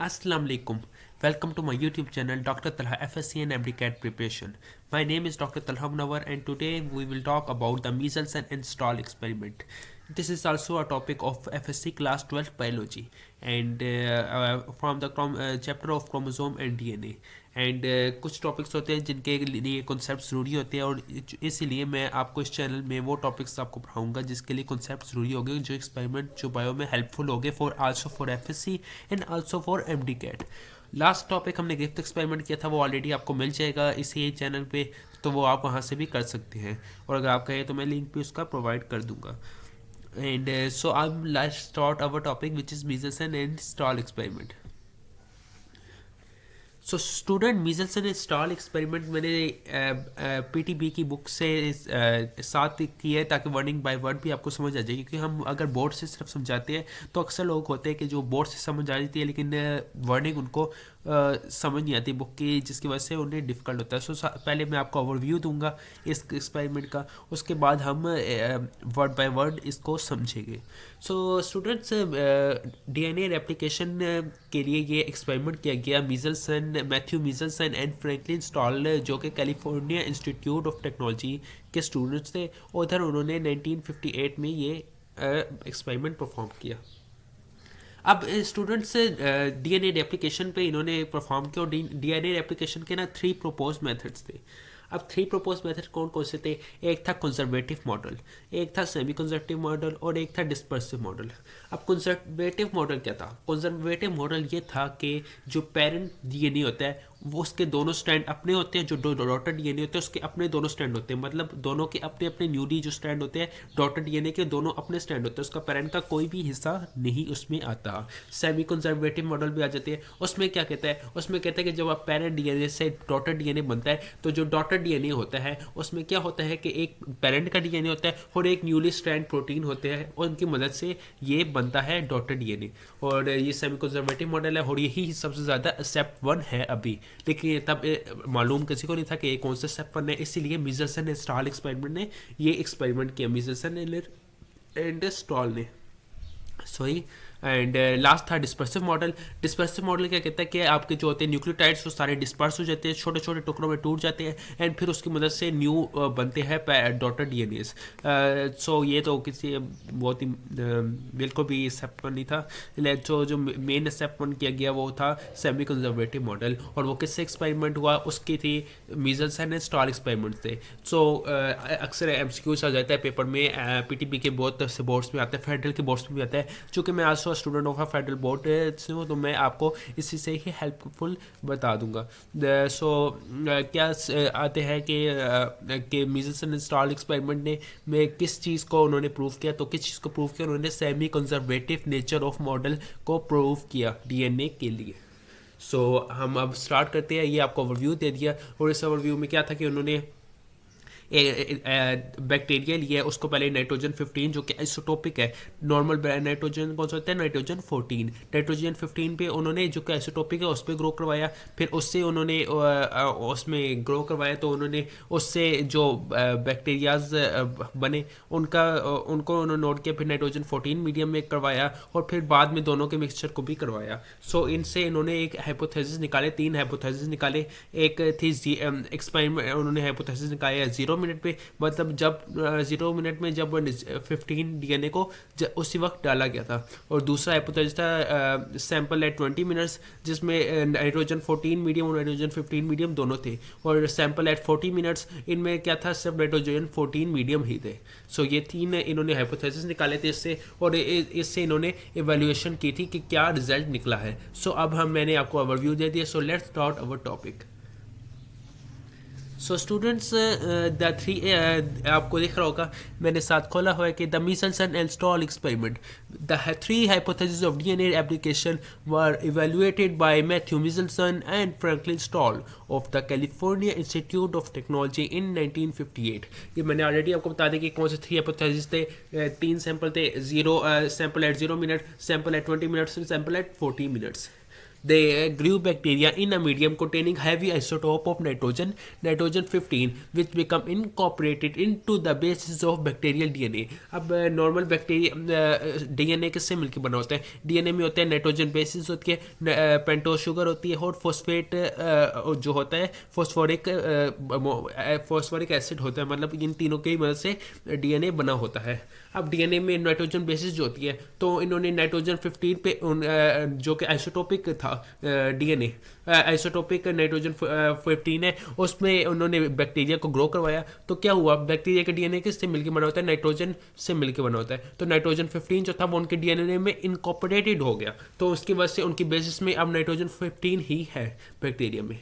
Assalamu alaikum. Welcome to my YouTube channel Dr. Talha FSC and MD-CAT preparation. My name is Dr. Talha Munawar and today we will talk about the measles and install experiment. This is also a topic of FSC class 12 biology and from the chapter of chromosome and DNA. And कुछ topics होते हैं जिनके लिए concept ज़रूरी होते हैं और इसीलिए मैं आपको इस चैनल में वो टॉपिक्स आपको पढ़ाऊंगा जिसके लिए कॉन्सेप्ट ज़रूरी होंगे जो एक्सपेरिमेंट जो बायो में हेल्पफुल होंगे for also for FSc and also for MD CAT. Last topic हमने गिफ्ट एक्सपेरिमेंट किया था, वो ऑलरेडी आपको मिल जाएगा इसी चैनल पे, तो वो आप वहाँ से भी कर सकते हैं और अगर आप कहें तो मैं लिंक भी उसका प्रोवाइड कर दूँगा। And so I let's start our topic which is measles and Stahl experiment. So student measles and Stahl experiment मैंने पीटीबी की बुक से साथ की है ताकि वर्डिंग बाय वर्ड भी आपको समझ आ जाए, क्योंकि हम अगर बोर्ड से सिर्फ समझाते हैं तो अक्सर लोग होते हैं कि जो बोर्ड से समझ आ जाती है लेकिन वर्डिंग उनको समझ नहीं आती बुक की, जिसकी वजह से उन्हें डिफ़िकल्ट होता है। सो पहले मैं आपको ओवरव्यू दूंगा इस एक्सपेरिमेंट का, उसके बाद हम वर्ड बाय वर्ड इसको समझेंगे। सो स्टूडेंट्स डीएनए रेप्लिकेशन के लिए ये एक्सपेरिमेंट किया गया मीजल्सन मैथ्यू मीजल्सन एंड फ्रैंकलिन स्टॉल जो कि कैलिफोर्निया इंस्टीट्यूट ऑफ टेक्नोलॉजी के स्टूडेंट्स थे। उधर उन्होंने 1958 में ये एक्सपेरिमेंट परफॉर्म किया। अब स्टूडेंट्स डीएनए रेप्लिकेशन पे इन्होंने परफॉर्म किया और डीएनए रेप्लिकेशन के ना 3 प्रपोज मेथड्स थे। अब 3 प्रपोज मेथड कौन कौन से थे? एक था कंजर्वेटिव मॉडल, एक था सेमी कंजर्वेटिव मॉडल और एक था डिस्पर्सिव मॉडल। अब कंजर्वेटिव मॉडल क्या था? कंजर्वेटिव मॉडल ये था कि जो पेरेंट डीएनए होता है वो उसके दोनों स्ट्रैंड अपने होते हैं, जो डॉटर डीएनए होते हैं उसके अपने दोनों स्ट्रैंड होते हैं, मतलब दोनों के अपने अपने न्यूली जो स्ट्रैंड होते हैं डॉटर डीएनए के दोनों अपने स्ट्रैंड होते हैं, उसका पेरेंट का कोई भी हिस्सा नहीं उसमें आता। सेमी कंजर्वेटिव मॉडल भी आ जाते हैं। उसमें क्या कहता है? उसमें कहता है कि जब आप पेरेंट डीएनए से डॉटर डीएनए बनता है तो जो डॉटर डीएनए होता है उसमें क्या होता है कि एक पेरेंट का डीएनए होता है और एक न्यूली स्ट्रैंड प्रोटीन होते हैं और उनकी मदद से ये बनता है डॉटर डीएनए। और ये सेमी कंजर्वेटिव मॉडल है और यही सबसे ज़्यादा स्टेप 1 है अभी, लेकिन तब मालूम किसी को नहीं था कि ये कौन सा स्टेप 1 है, इसीलिए मीजल्सन एंड स्टॉल एक्सपेरिमेंट ने ये एक्सपेरिमेंट किया, मीजल्सन एंड स्टॉल ने, सॉरी। एंड लास्ट था डिस्पर्सिव मॉडल। डिस्पर्सिव मॉडल क्या कहता है कि आपके जो होते हैं न्यूक्लियोटाइड्स वो सारे डिस्पर्स हो जाते हैं, छोटे छोटे टुकड़ों में टूट जाते हैं एंड फिर उसकी मदद से न्यू बनते हैं डॉटर डीएनएस। सो ये तो किसी बहुत ही बिल्कुल भी स्टेप 1 नहीं था। जो मेन स्टेप 1 किया गया वो था सेमी कंजर्वेटिव मॉडल और वो किससे एक्सपेरिमेंट हुआ? उसकी थी मीजल्स एंड स्टॉल एक्सपेरिमेंट थे। सो अक्सर एमसीक्यूज आ जाता है पेपर में, पीटीबी के बहुत से बोर्ड्स में आता है, फेडरल के बोर्ड्स में भी आता है। चूँकि मैं आज student of a federal board से हूँ तो मैं आपको इसी से ही हेल्पफुल बता दूंगा। सो क्या आते हैं कि मीजल्स एंड स्टॉल एक्सपेरिमेंट ने में किस चीज़ को उन्होंने प्रूव किया? तो किस चीज़ को प्रूव किया? उन्होंने semi conservative nature of model को प्रूव किया डीएनए के लिए। सो हम अब स्टार्ट करते हैं। ये आपको ओवरव्यू दे दिया और इस ओवरव्यू में क्या था कि उन्होंने बैक्टीरिया लिया है, उसको पहले नाइट्रोजन 15 जो कि आइसोटोपिक है, नॉर्मल नाइट्रोजन कौन सा होता है? नाइट्रोजन 14। नाइट्रोजन 15 पे उन्होंने जो कि आइसोटोपिक है उस पर ग्रो करवाया, फिर उससे उन्होंने उसमें ग्रो करवाया तो उन्होंने उससे जो बैक्टीरियाज बने उनको उन्होंने नोट किया, फिर नाइट्रोजन 14 मीडियम में करवाया और फिर बाद में दोनों के मिक्सचर को भी करवाया। सो इनसे इन्होंने एक हाइपोथेसिस निकाले, 3 हाइपोथेसिस निकाले। एक थी एक्सपेरिमेंट, उन्होंने हाइपोथेसिस निकाले 0 मिनट पे, मतलब जब 0 मिनट में जब 15 डीएनए को उसी वक्त डाला गया था। और दूसरा हाइपोथेसिस था सैंपल एट 20 मिनट्स जिसमें नाइट्रोजन 14 मीडियम और नाइट्रोजन 15 मीडियम दोनों थे, और सैंपल एट 40 मिनट्स इनमें क्या था? सिर्फ नाइट्रोजन 14 मीडियम ही थे। सो ये 3 इन्होंने हाइपोथेसिस निकाले थे इससे और इससे इन्होंने इवेल्युएशन की थी कि क्या रिजल्ट निकला है। सो अब मैंने आपको ओवरव्यू दे दिया। So let's start our topic. So students the 3 आपको दिख रहा होगा, मैंने साथ खोला हुआ है कि the Meselson and Stahl experiment, the 3 hypotheses of DNA application were evaluated by Matthew Michelson and Franklin Stahl of the California Institute of Technology in 1958। ये मैंने ऑलरेडी आपको बता दें कि कौन से 3 hypotheses थे। 3 सैंपल थे, sample at 0 minute, sample at 20 minutes, sample at 40 minutes. they grew bacteria in a medium containing heavy isotope of nitrogen 15, which become incorporated into the basis of bacterial DNA. अब normal bacteria DNA किससे मिलकर बना होता है? DNA में होता है nitrogen bases होती है, पेंटोज शुगर होती है, और फॉस्फेट जो होता है फॉस्फोरिक एसिड होता है, मतलब इन तीनों की मदद से डीएनए बना होता है। अब डीएनए में नाइट्रोजन बेसिस जो होती है, तो इन्होंने नाइट्रोजन 15 पे जो कि आइसोटोपिक था डीएनए, आइसोटोपिक नाइट्रोजन 15 है, उसमें उन्होंने बैक्टीरिया को ग्रो करवाया। तो क्या हुआ, बैक्टीरिया का डीएनए किससे मिलकर बना होता है? नाइट्रोजन से मिलकर बना होता है। तो नाइट्रोजन 15 जो था वो उनके डीएनए में इनकॉर्पोरेटेड हो गया, तो उसकी वजह से उनकी बेसिस में अब नाइट्रोजन 15 ही है बैक्टीरिया में।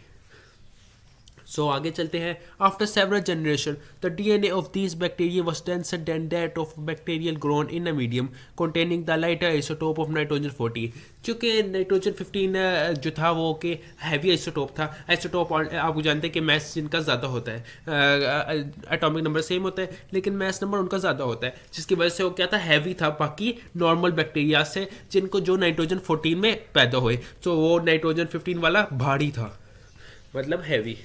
सो आगे चलते हैं। After several generation the DNA of these bacteria was denser then that of bacterial grown in a medium containing the lighter isotope of nitrogen 14। चूँकि नाइट्रोजन 15 जो था वो कि हैवी आइसोटोप था। आइसोटोप आप जानते हैं कि मैस जिनका ज़्यादा होता है, एटॉमिक नंबर सेम होता है लेकिन मैस नंबर उनका ज़्यादा होता है, जिसकी वजह से वो क्या था, हैवी था बाकी नॉर्मल बैक्टीरिया से जिनको जो नाइट्रोजन 14 में पैदा हुए। तो वो नाइट्रोजन 15 वाला भारी था, मतलब हैवी।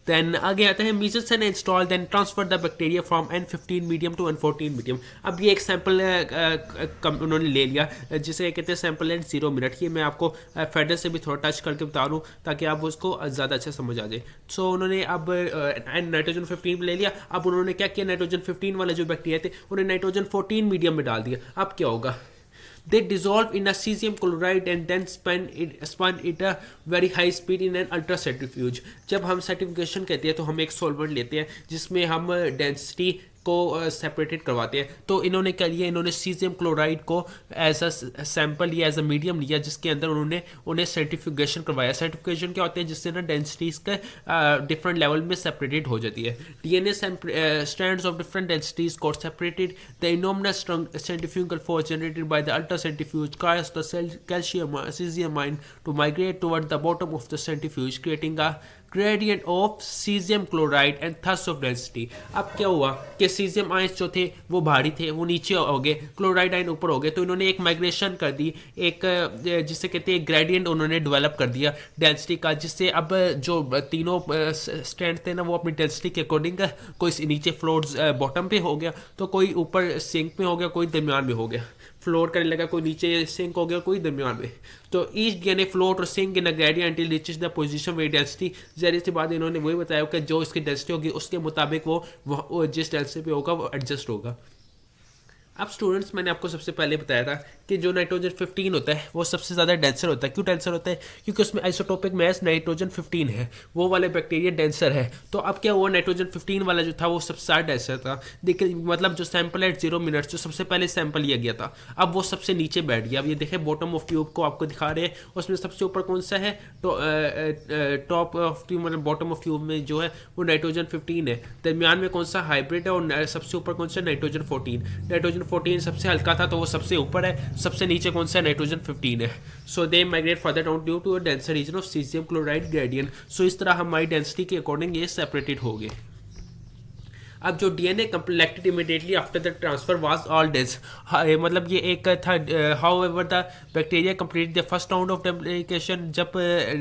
देन आगे आता है measles and install then transfer the bacteria from N15 medium to N14 medium. अब ये एक सैंपल उन्होंने ले लिया जिसे कहते हैं सैंपल एंड 0 मिनट। ये मैं आपको फेडर से भी थोड़ा टच करके बता दूँ ताकि आप उसको ज़्यादा अच्छा समझ आ जाए। सो उन्होंने अब नाइट्रोजन 15 ले लिया। अब उन्होंने क्या किया, नाइट्रोजन 15 वाला जो बैक्टीरिया थे उन्हें नाइट्रोजन 14 मीडियम में डाल दिया। अब क्या होगा, they dissolve in a cesium chloride and then spun it a very high speed in an ultra centrifuge। जब हम सर्टिफिकेशन कहते हैं तो हम एक सॉल्वेंट लेते हैं जिसमें हम डेंसिटी को सेपरेटेड करवाते हैं। तो इन्होंने क्या लिया, इन्होंने सीजियम क्लोराइड को एज अ सैंपल या एज अ मीडियम लिया जिसके अंदर उन्हें सर्टिफिकेशन करवाया। सर्टिफिकेशन क्या होते हैं, जिससे ना डेंसिटीज का डिफरेंट लेवल में सेपरेटेड हो जाती है। DNA strands of different densities got separated. The enormous centrifugal force generated by the ultra centrifuge caused the calcium cesium ion to migrate toward the bottom of the centrifuge, creating a gradient of cesium chloride and thus of density। अब क्या हुआ कि cesium ions जो थे वो भारी थे, वो नीचे हो गए, क्लोराइड आयन ऊपर हो गए। तो इन्होंने एक माइग्रेशन कर दी, एक जिसे कहते हैं ग्रेडियंट उन्होंने डेवलप कर दिया डेंसिटी का, जिससे अब जो तीनों स्टैंड थे ना वो अपनी डेंसिटी के अकॉर्डिंग कोई नीचे फ्लोर बॉटम पे हो गया, तो कोई ऊपर सिंक में हो गया, कोई दरमियान में हो गया, फ्लोट करने लगा, कोई नीचे सिंक हो गया, कोई दरमियान में। तो ईच डीएनए फ्लोट और sink in a gradient until reaches the position where density. ज़ाहिर सी बात इन्होंने वही बताया कि जो इसकी डेंसिटी होगी उसके मुताबिक वो जिस डेंसिटी पे होगा वो एडजस्ट होगा। अब स्टूडेंट्स, मैंने आपको सबसे पहले बताया था कि जो नाइट्रोजन 15 होता है वो सबसे ज़्यादा डेंसर होता है। क्यों डेंसर होता है? क्योंकि उसमें आइसोटोपिक मैस नाइट्रोजन 15 है, वो वाले बैक्टीरिया डेंसर है। तो अब क्या हुआ, नाइट्रोजन 15 वाला जो था वो सबसे ज़्यादा डेंसर था। देखिए मतलब जो सैंपल एट 0 मिनट्स जो सबसे पहले सैंपल लिया गया था, अब वो सबसे नीचे बैठ गया। अब ये देखें बॉटम ऑफ ट्यूब को आपको दिखा रहे हैं, उसमें सबसे ऊपर कौन सा है, तो टॉप ऑफ ट्यूब मतलब बॉटम ऑफ ट्यूब में जो है वो नाइट्रोजन 15 है। दरमियान में कौन सा हाइब्रिड है, और सबसे ऊपर कौन सा नाइट्रोजन 14। नाइट्रोजन 14 सबसे हल्का था तो वो सबसे ऊपर है, सबसे नीचे कौन सा नाइट्रोजन 15 है। So they migrate further down due to a denser region of caesium chloride gradient. So इस तरह हमारी डेंसिटी के अकॉर्डिंग ये सेपरेटेड हो गए। अब जो DNA complected immediately after the transfer was all dense, मतलब ये एक था। However the bacteria complete the first round of replication. जब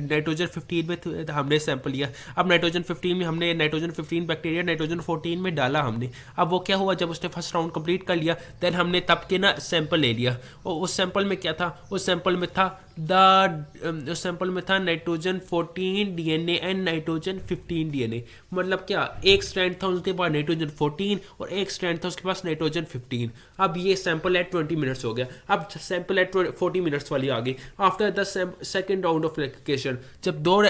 नाइट्रोजन 15 में हमने सैंपल लिया, अब नाइट्रोजन 15 में हमने नाइट्रोजन 15 बैक्टीरिया नाइट्रोजन 14 में डाला हमने। अब वो क्या हुआ, जब उसने फर्स्ट राउंड कंप्लीट कर लिया देन हमने तब के ना सैंपल ले लिया, और उस सैंपल में क्या था, उस सैंपल में था nitrogen 14 DNA and nitrogen 15 DNA. मतलब क्या, एक स्ट्रैंड था उनके पास नाइट्रोजन 14 और एक स्ट्रैंड था उसके पास नाइट्रोजन 15। अब ये सैंपल एट 20 मिनट्स हो गया। अब सैंपल एट 40 मिनट्स वाली आ गई। After the second round of replication, जब 2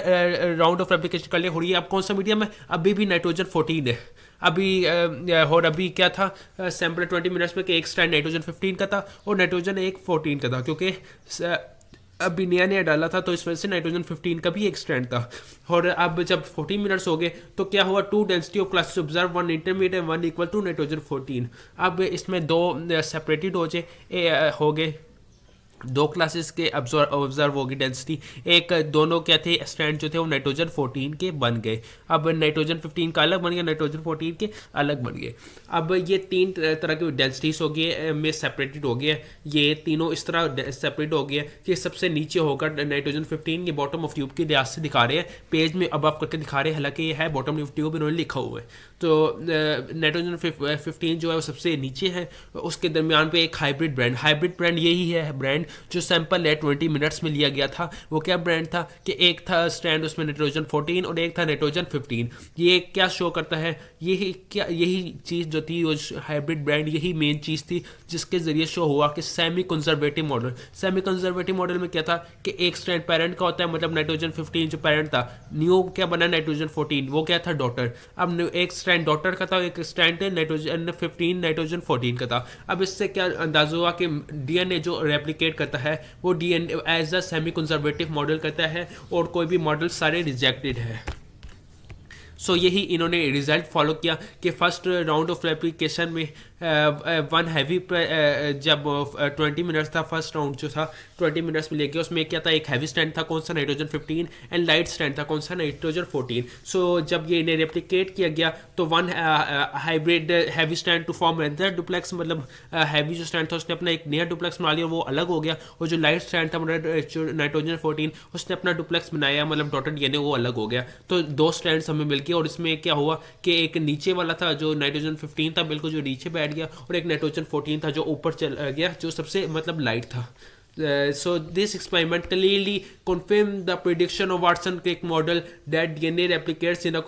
राउंड ऑफ रेप्लिकेशन कर लिया हो रही है, अब कौन सा मीडियम है, अभी भी नाइट्रोजन 14 है। और अभी क्या था सैंपल 20 मिनट्स में कि एक स्ट्रैंड नाइट्रोजन 15 का था और नाइट्रोजन एक 14 का था, क्योंकि अभी नया डाला था तो इस वजह से नाइट्रोजन 15 का भी एक स्ट्रैंड था। और अब जब 40 मिनट्स हो गए तो क्या हुआ, 2 density of classes observe, 1 intermediate and 1 equal to nitrogen 14। अब इसमें 2 सेपरेटेड हो गए दो क्लासेस के ऑब्जर्व होगी डेंसिटी। एक दोनों क्या थे स्ट्रैंड जो थे वो नाइट्रोजन 14 के बन गए। अब नाइट्रोजन 15 का अलग बन गया, नाइट्रोजन 14 के अलग बन गए। अब ये तीन तरह की डेंसिटीज हो गई में सेपरेटेड हो गया। ये तीनों इस तरह सेपरेट हो गया कि सबसे नीचे होगा नाइट्रोजन 15, ये बॉटम ऑफ ट्यूब की लिहाज से दिखा रहे हैं, पेज में अब आप करके दिखा रहे हैं, हालांकि ये है बॉटम ऑफ ट्यूब इन्होंने लिखा हुआ है। तो नाइट्रोजन 15 जो है वो सबसे नीचे है। उसके दरमियान पे एक हाइब्रिड ब्रांड यही है ब्रांड जो सैंपल है 20 मिनट्स में लिया गया था। वो क्या ब्रांड था कि एक था स्ट्रैंड उसमें नाइट्रोजन 14 और एक था नाइट्रोजन 15। ये क्या शो करता है, यही चीज़ जो थी वो हाइब्रिड ब्रांड, यही मेन चीज़ थी जिसके ज़रिए शो हुआ कि सेमी कंजर्वेटिव मॉडल में क्या था कि एक स्ट्रैंड पेरेंट का होता है, मतलब नाइट्रोजन 15 जो पेरेंट था, न्यू क्या बना नाइट्रोजन 14, वो क्या था डॉटर। अब एक स्ट्रैंड डॉटर का था, एक स्ट्रैंड नाइट्रोजन 15 नाइट्रोजन 14 का था। अब इससे क्या अंदाजा हुआ कि डीएनए जो रेप्लिकेट करता है वो DNA as a semi conservative model करता है और कोई भी मॉडल सारे रिजेक्टेड है। सो यही इन्होंने रिजल्ट फॉलो किया कि फर्स्ट राउंड ऑफ रेप्लिकेशन में वन हैवी जब 20 मिनट्स था, फर्स्ट राउंड जो था 20 मिनट्स में लेके, उसमें क्या था, एक हैवी स्ट्रैंड था कौन सा नाइट्रोजन 15 एंड लाइट स्ट्रैंड था कौन सा नाइट्रोजन 14। सो जब ये इन्हें रेप्लिकेट किया गया तो one hybrid heavy strand to form another duplex, मतलब हैवी जो स्ट्रैंड था उसने अपना एक नया डुप्लेक्स बना लिया, वो अलग हो गया। और जो लाइट स्ट्रैंड था नाइट्रोजन 14 उसने अपना डुप्लेक्स बनाया, मतलब डॉटेड डीएनए वो अलग हो गया। तो दो स्ट्रैंड्स हमें मिल गए और इसमें क्या हुआ कि एक नीचे वाला था जो नाइट्रोजन 15 था बिल्कुल जो नीचे बैठ गया, और एक नाइट्रोजन 14 था जो ऊपर चल गया जो सबसे मतलब लाइट था। So this experiment clearly confirmed the prediction of Watson-Crick model that DNA replicates in a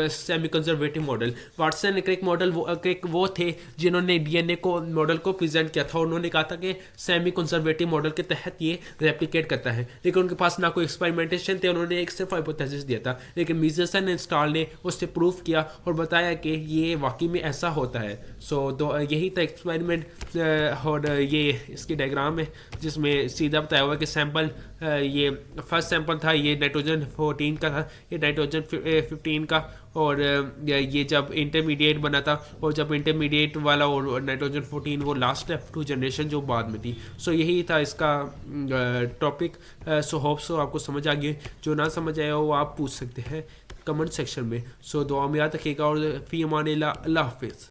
semi-conservative model. Watson-Crick model वो थे जिन्होंने डीएनए को मॉडल को प्रेजेंट किया था। उन्होंने कहा था कि सेमी कंजर्वेटिव मॉडल के तहत ये रेप्लिकेट करता है, लेकिन उनके पास ना कोई एक्सपेरिमेंटेशन थे, उन्होंने एक सिर्फ हाइपोथेसिस दिया था। लेकिन मिचेल्सन एंड स्टाल ने उससे प्रूव किया और बताया कि ये वाकई में ऐसा होता है। सो यही था एक्सपेरिमेंट। और ये इसकी डायग्राम है जिसमें सीधा बताया हुआ कि सैंपल ये फर्स्ट सैंपल था, ये नाइट्रोजन 14 का था, ये नाइट्रोजन 15 का, और ये जब इंटरमीडिएट बना था, और जब इंटरमीडिएट वाला और नाइट्रोजन 14 वो लास्ट है 2 जनरेशन जो बाद में थी। सो यही था इसका टॉपिक। सो होप सो आपको समझ आ गई, जो ना समझ आया वो आप पूछ सकते हैं कमेंट सेक्शन में। सो दुआ में याद रखिएगा और फी अमान अल्लाह हाफिज़।